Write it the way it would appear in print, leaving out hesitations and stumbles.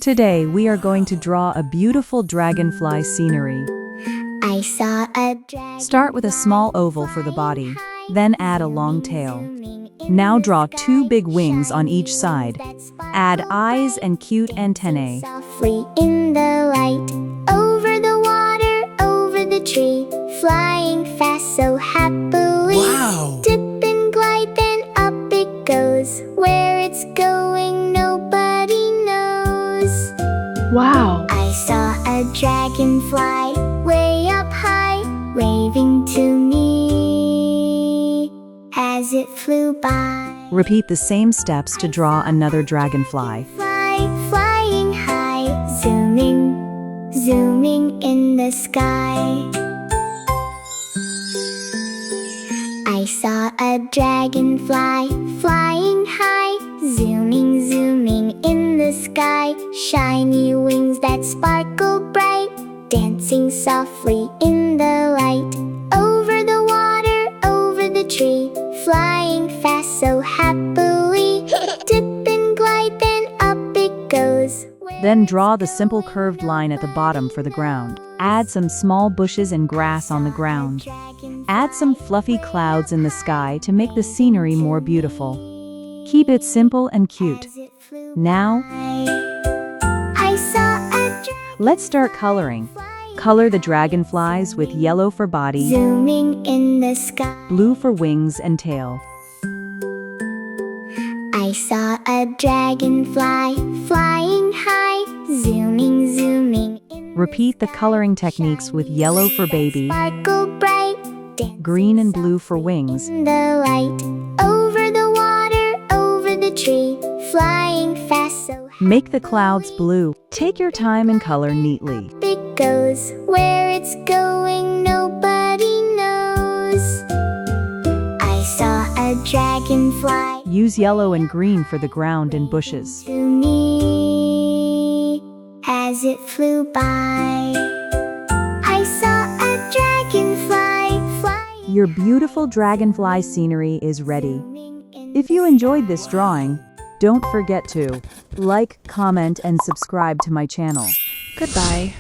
Today we are going to draw a beautiful dragonfly scenery. I saw a dragon. Start with a small oval for the body, then add a long tail. Now draw 2 big wings on each side. Add eyes and cute antennae. Softly in the light, over the water, over the tree, flying fast so happily. Wow! Dip and glide, then up it goes. Where it's going, nobody knows. Wow! I saw a dragonfly way up high, waving to me as it flew by. Repeat the same steps to draw another dragonfly. Flying high, zooming in the sky. I saw a dragonfly flying high, zooming in the sky. Shiny wings that sparkle bright, dancing softly in the light. Over the water, over the tree, flying fast so happily. Dip and glide, then up it goes. Then draw the simple curved line at the bottom for the ground. Add some small bushes and grass on the ground. Add some fluffy clouds in the sky to make the scenery more beautiful. Keep it simple and cute. Now, I saw a let's start coloring. Color the dragonflies with yellow for body, zooming in the sky. blue for wings and tail. I saw a dragonfly flying high, zooming in Repeat the coloring techniques with yellow for baby, sparkle bright, green and blue for wings. in the light. Over the water, over the tree, flying fast so Make the clouds blue. Take your time and color neatly. it goes. Where it's going, nobody knows. I saw a dragonfly Use yellow and green for the ground and bushes. to me as it flew by. I saw a dragonfly flying. Your beautiful dragonfly scenery is ready. If you enjoyed this drawing, don't forget to like, comment, and subscribe to my channel. Goodbye.